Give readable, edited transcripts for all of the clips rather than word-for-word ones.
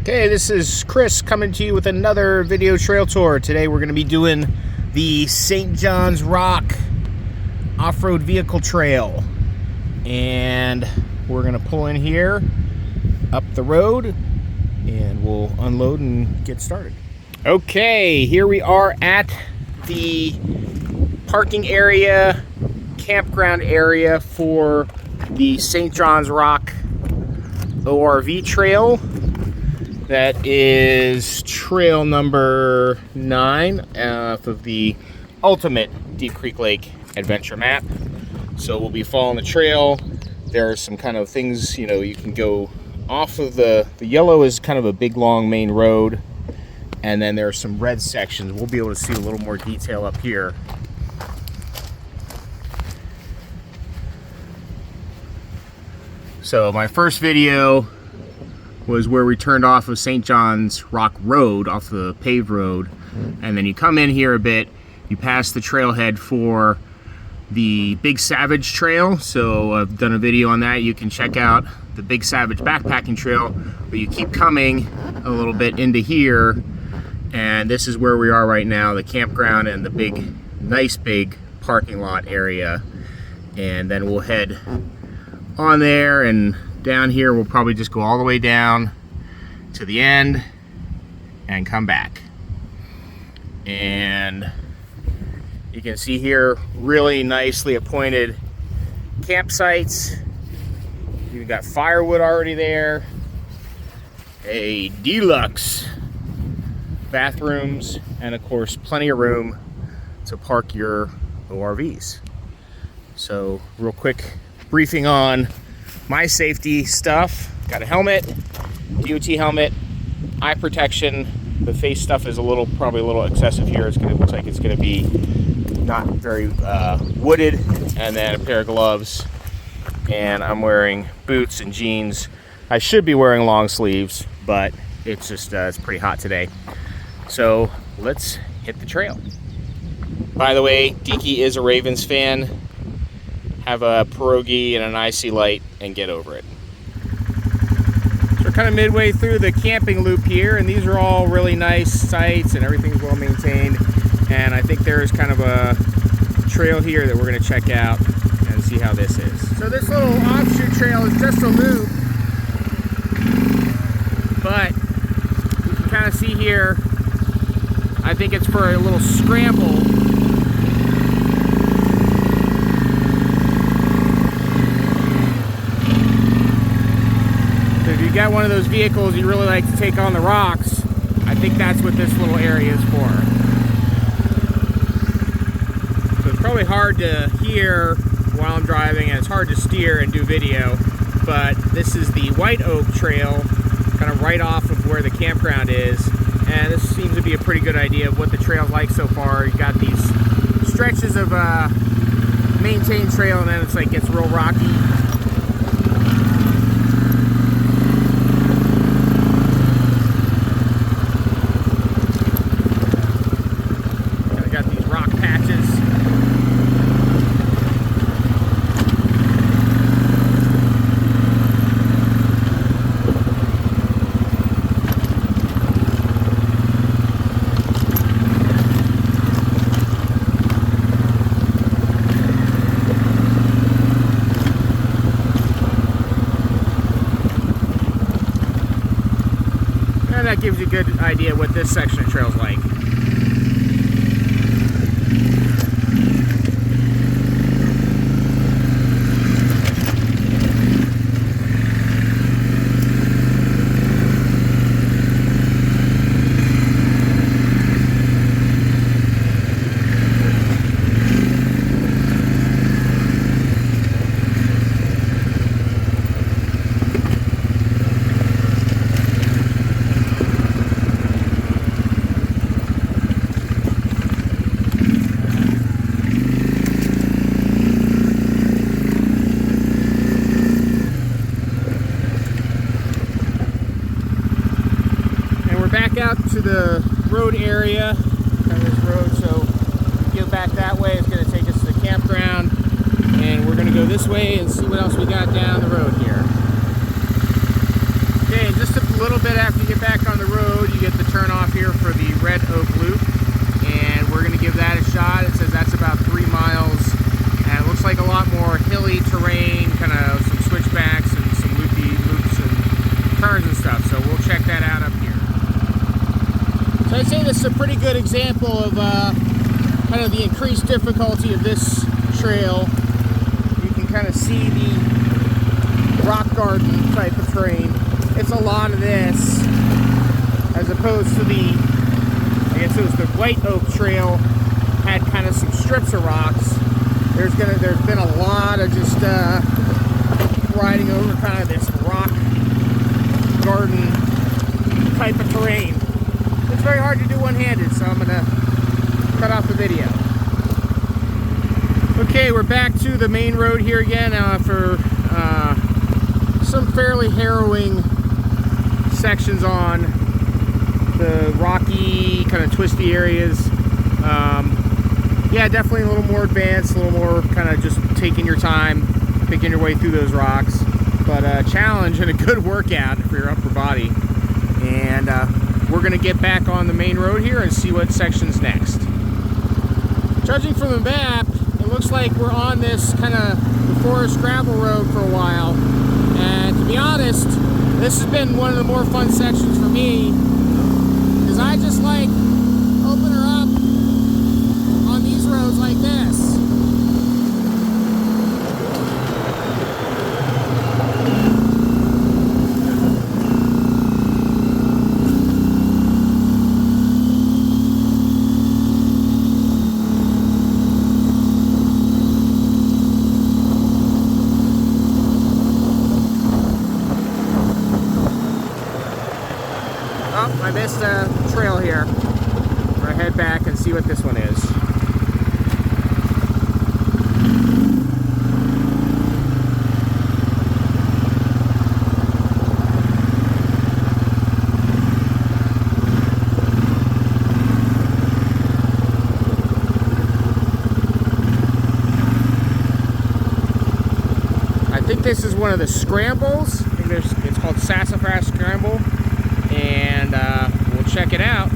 Okay, this is Chris coming to you with another video trail tour. Today we're going to be doing the St. John's Rock off-road vehicle trail. And we're going to pull in here, up the road, and we'll unload and get started. Okay, here we are at the parking area, campground area for the St. John's Rock ORV trail. That is trail number 9 off of the ultimate Deep Creek Lake adventure map. So we'll be following the trail. There are some kind of things, you know, you can go off of the yellow is kind of a big long main road, and then there are some red sections. We'll be able to see a little more detail up here. So my first video was where we turned off of St. John's Rock Road, off the paved road, and then you come in here a bit, you pass the trailhead for the Big Savage Trail. So I've done a video on that. You can check out the Big Savage backpacking trail, but you keep coming a little bit into here, and this is where we are right now, the campground and the big, nice big parking lot area. And then we'll head on there, and down here we'll probably just go all the way down to the end and come back. And you can see here really nicely appointed campsites. You've got firewood already there, a deluxe bathrooms, and of course plenty of room to park your ORVs. So real quick briefing on my safety stuff. Got a helmet, DOT helmet, eye protection. The face stuff is probably a little excessive here. It looks like it's gonna be not very wooded. And then a pair of gloves. And I'm wearing boots and jeans. I should be wearing long sleeves, but it's just, it's pretty hot today. So let's hit the trail. By the way, Deaky is a Ravens fan. Have a pierogi and an icy light and get over it. So we're kind of midway through the camping loop here, and these are all really nice sites and everything's well maintained. And I think there's kind of a trail here that we're going to check out and see how this is. So this little offshoot trail is just a loop, but you can kind of see here, I think it's for a little scramble. You got one of those vehicles you really like to take on the rocks, I think that's what this little area is for. So it's probably hard to hear while I'm driving, and it's hard to steer and do video, but this is the White Oak Trail, kind of right off of where the campground is, and this seems to be a pretty good idea of what the trail's like so far. You got these stretches of maintained trail, and then it's like gets real rocky. That gives you a good idea what this section of trail's like. Back out to the road area, kind of this road, so we go back that way. It's going to take us to the campground, and we're going to go this way and see what else we got down the road here. Okay, just a little bit after you get back Red Oak Loop, and we're gonna give that a shot. It says that's about 3 miles, and it looks like a lot more hilly terrain, kind of some switchbacks and some loopy loops and turns and stuff. So we'll check that out up here. So I'd say this is a pretty good example of kind of the increased difficulty of this trail. You can kind of see the rock garden type of terrain. It's a lot of this, as opposed to the, I guess it was the White Oak Trail, had kind of some strips of rocks. There's been a lot of just riding over kind of this rock garden type of terrain. It's very hard to do one-handed, so I'm gonna cut off the video. Okay, we're back to the main road here again for some fairly harrowing sections on the rocky, kind of twisty areas. Yeah, definitely a little more advanced, a little more kind of just taking your time, picking your way through those rocks. But a challenge and a good workout for your upper body. And we're gonna get back on the main road here and see what section's next. Judging from the map, it looks like we're on this kind of forest gravel road for a while. And to be honest, this has been one of the more fun sections for me, because I just like open her up on these roads like this. I missed a trail here. I'm gonna head back and see what this one is. I think this is one of the scrambles. I think it's called Sassafras Scramble. And we'll check it out.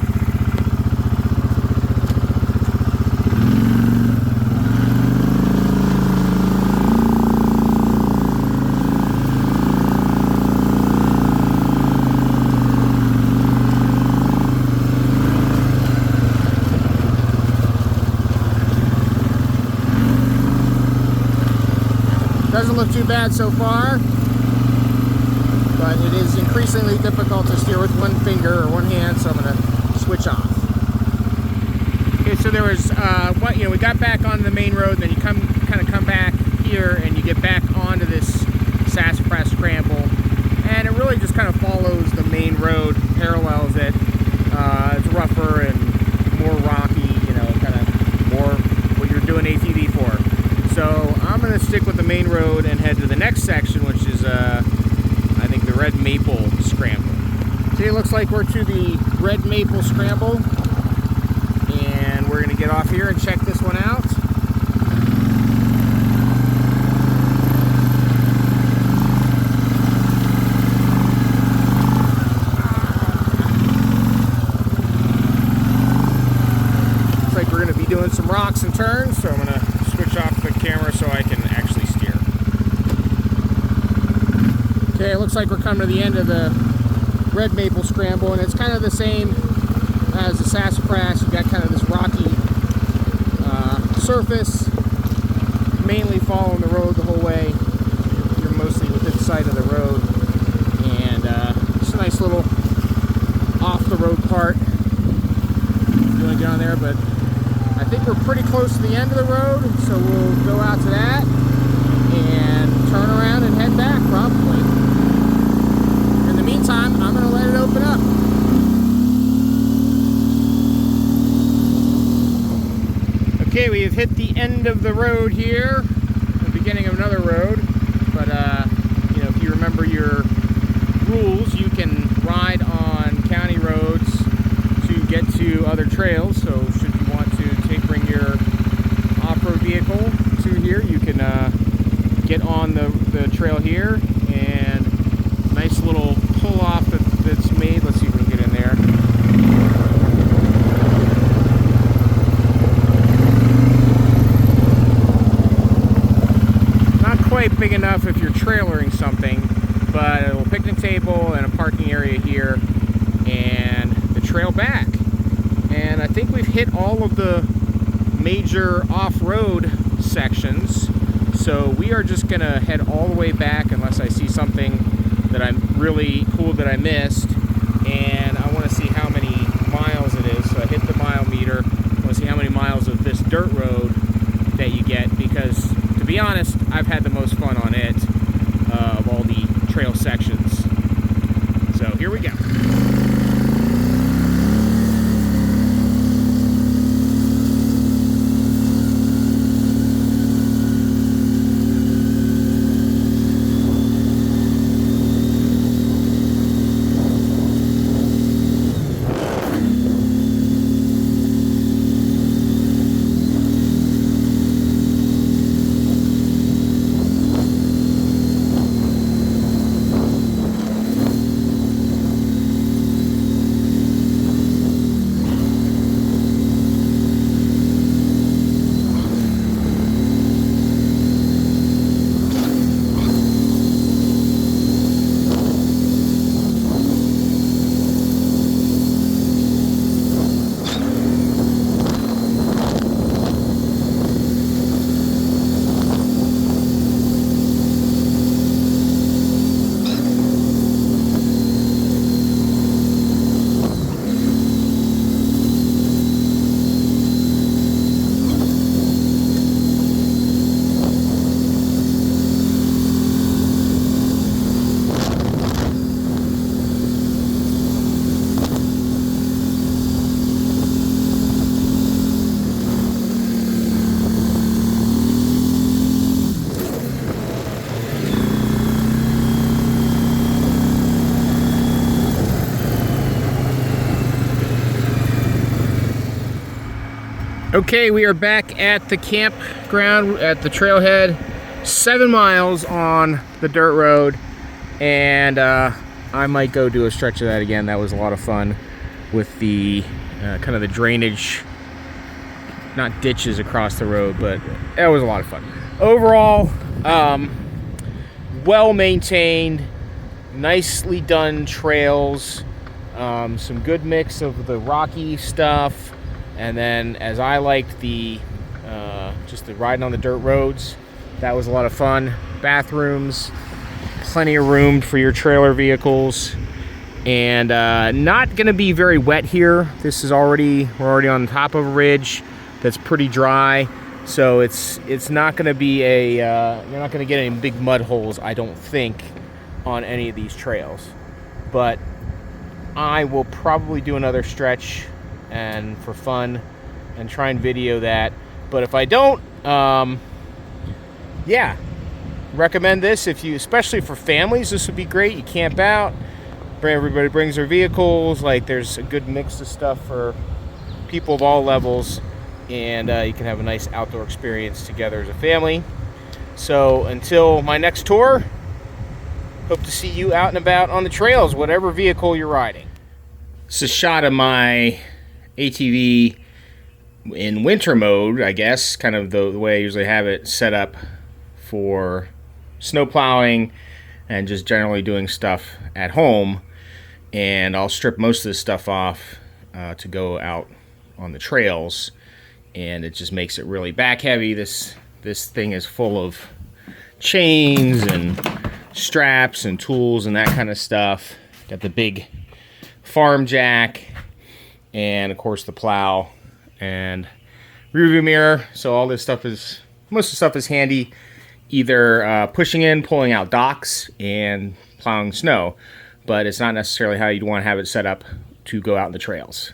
Doesn't look too bad so far, but it is increasingly difficult to steer with one finger or one hand, so I'm going to switch off. Okay, so there was, we got back onto the main road, then you kind of come back here, and you get back onto this Sassafras Scramble, and it really just kind of follows the main road, parallels it. It's rougher and more rocky, kind of more what you're doing ATV for. So I'm going to stick with the main road and head to the next section, which is I think the Red Maple Scramble. See, it looks like we're to the Red Maple Scramble, and we're going to get off here and check this one out. Looks like we're going to be doing some rocks and turns, so I'm going to switch off the camera so I can actually steer. Okay, it looks like we're coming to the end of the Red Maple Scramble, and it's kind of the same as the Sassafras. You've got kind of this rocky surface, mainly following the road the whole way. You're mostly within sight of the road, and it's a nice little off-the-road part. You want to get on there, but I think we're pretty close to the end of the road, so we'll go out to that and turn around and head back, probably. In the meantime, I'm going to let it open up. Okay, we have hit the end of the road here, the beginning of another road, but if you remember your rules, you can ride on county roads to get to other trails. So should you want to bring your off-road vehicle to here, you can get on the trail here, and nice little pull-off that's made. Let's see if we can get in there. parking area here and the trail back. And I think we've hit all of the major off-road sections. So we are just gonna head all the way back unless I see something that I'm really cool that I missed. And I wanna see how many miles it is. So I hit the mile meter. I wanna see how many miles of this dirt road that you get, because to be honest, I've had the most fun on it of all the trail sections. So here we go. Okay, we are back at the campground at the trailhead, 7 miles on the dirt road, and I might go do a stretch of that again. That was a lot of fun with the kind of the drainage, not ditches across the road, but that was a lot of fun. Overall, well maintained, nicely done trails, some good mix of the rocky stuff. And then, as I liked the just the riding on the dirt roads, that was a lot of fun. Bathrooms, plenty of room for your trailer vehicles, and not going to be very wet here. This is we're already on top of a ridge that's pretty dry, so it's not going to be you're not going to get any big mud holes, I don't think, on any of these trails. But I will probably do another stretch and for fun and try and video that. But if I don't, yeah, recommend this especially for families. This would be great. You camp out, everybody brings their vehicles, like there's a good mix of stuff for people of all levels, and you can have a nice outdoor experience together as a family. So until my next tour, hope to see you out and about on the trails, whatever vehicle you're riding. It's a shot of my ATV in winter mode, I guess, kind of the way I usually have it set up for snow plowing and just generally doing stuff at home. And I'll strip most of this stuff off to go out on the trails, and it just makes it really back heavy. This thing is full of chains and straps and tools and that kind of stuff. Got the big farm jack, and of course the plow and rear view mirror. So all this stuff most of the stuff is handy, either pushing in, pulling out docks, and plowing snow. But it's not necessarily how you'd want to have it set up to go out in the trails.